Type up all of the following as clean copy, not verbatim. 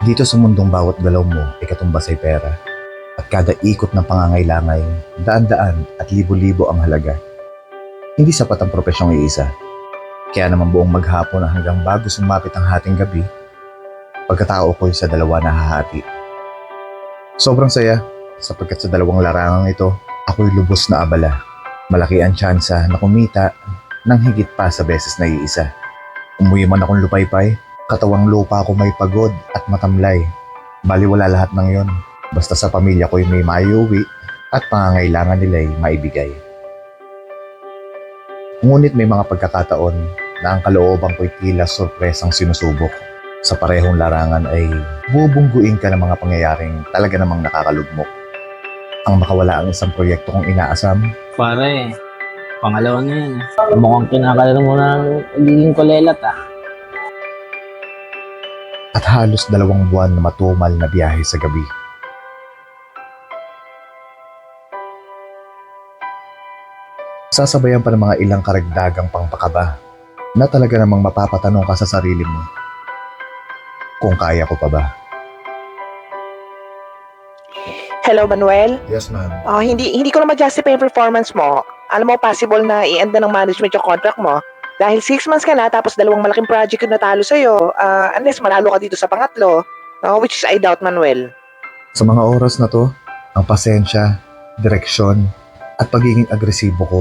Dito sa mundong bawat galaw mo ay katumbas ay pera. At kada ikot ng pangangailangan, daan-daan at libo-libo ang halaga. Hindi sapat ang propesyong iisa. Kaya naman buong maghapon na hanggang bago sumapit ang hating gabi, pagkatao ko'y sa dalawa nahahati. Sobrang saya sapagkat sa dalawang larangang ito, ako'y lubos na abala. Malaki ang tsansa na kumita ng higit pa sa beses na iisa. Umuwi man akong lupaypay, katawang lupa ko may pagod at matamlay. Baliwala lahat ng yon. Basta sa pamilya ko'y may maiuwi at pangangailangan nila'y maibigay. Ngunit may mga pagkakataon na ang kalooban ko'y tila sorpresang sinusubok. Sa parehong larangan ay bubungguin ka ng mga pangyayaring talaga namang nakakalugmok. Ang makawala ang isang proyekto kong inaasam. Pare, pangalawa na yan. Mukhang kinakalaro mo ng pagiging kulelat At halos 2 buwan na matumal na biyahe sa gabi. Sasabayan pa ng mga ilang karagdagang pangpakaba na talaga namang mapapatanong ka sa sarili mo kung kaya ko pa ba. Hello, Manuel. Yes, ma'am. Hindi ko na ma-justify yung performance mo. Alam mo, possible na i-end na ng management yung contract mo. Dahil 6 months ka na, tapos 2 malaking project yung natalo sa'yo. Unless manalo ka dito sa pangatlo. Which is I doubt, Manuel. Sa mga oras na to, ang pasensya, direksyon, at pagiging agresibo ko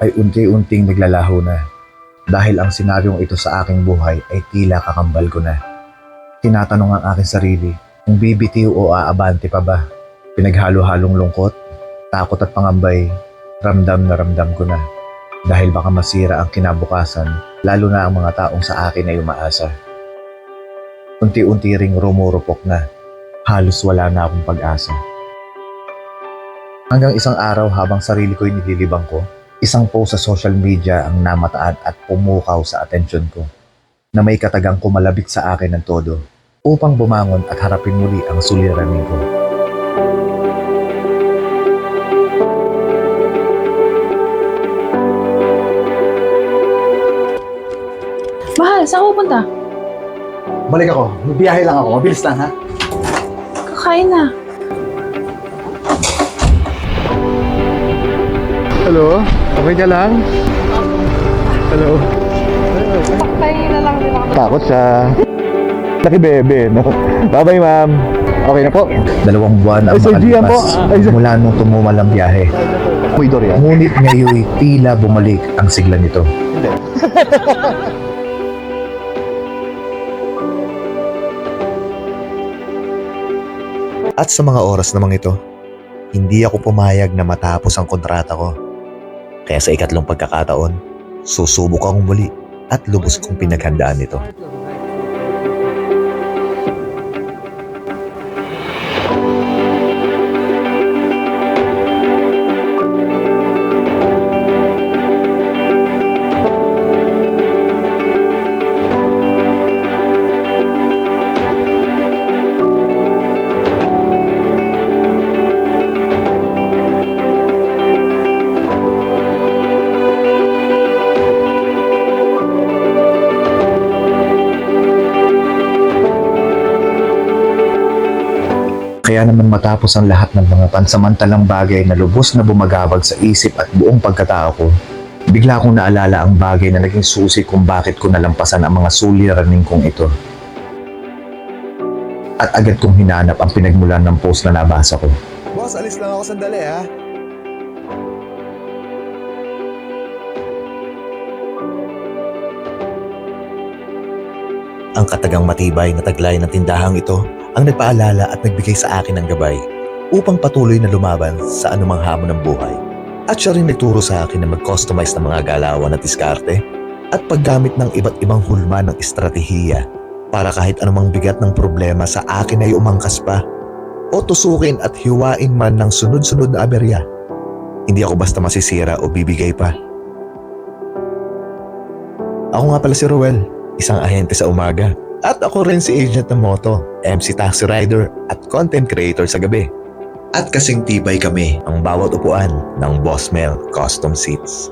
ay unti-unting naglalaho na. Dahil ang senaryong ito sa aking buhay ay tila kakambal ko na. Tinatanong ang aking sarili kung bibitiw o aabante pa ba. Pinaghalo-halong lungkot, takot at pangambay, ramdam na ramdam ko na. Dahil baka masira ang kinabukasan, lalo na ang mga taong sa akin ay umaasa. Unti-unti ring rumurupok na, halos wala na akong pag-asa. Hanggang isang araw habang sarili ko'y nililibang ko, isang post sa social media ang namataan at pumukaw sa atensyon ko na may katagang kumalabit sa akin ng todo upang bumangon at harapin muli ang suliranin ko. Mahal, saan ka pupunta? Balik ako, magbiyahe lang ako, mabilis lang ha. Kakain na. Hello? Okay ka lang? Hello? Pahingi na lang din ako. Takot siya. Laki bebe, no? Bye-bye, ma'am. Okay na po. 2 buwan ang makalipas mula nung tumumal ang biyahe. Ngunit ngayon tila bumalik ang sigla nito. At sa mga oras namang ito, hindi ako pumayag na matapos ang kontrata ko. Kaya sa ikatlong pagkakataon, susubok akong muli at lubos kong pinaghandaan ito. Kaya naman matapos ang lahat ng mga pansamantalang bagay na lubos na bumagabag sa isip at buong pagkatao ko, bigla kong naalala ang bagay na naging susi kung bakit ko nalampasan ang mga suliranin kong ito. At agad kong hinanap ang pinagmulan ng post na nabasa ko. Boss, alis lang ako sandali ha. Ang katagang matibay na taglay ng tindahang ito ang nagpaalala at nagbigay sa akin ng gabay upang patuloy na lumaban sa anumang hamon ng buhay. At siya rin nagturo sa akin na mag-customize ng mga galawan at diskarte at paggamit ng iba't ibang hulma ng estratehiya para kahit anumang bigat ng problema sa akin ay umangkas pa o tusukin at hiwain man ng sunod-sunod na aberya. Hindi ako basta masisira o bibigay pa. Ako nga pala si Ruel, isang ahente sa umaga. At ako rin si agent ng moto, MC taxi rider at content creator sa gabi. At kasing tibay kami ang bawat upuan ng Boss Mel Custom Seats.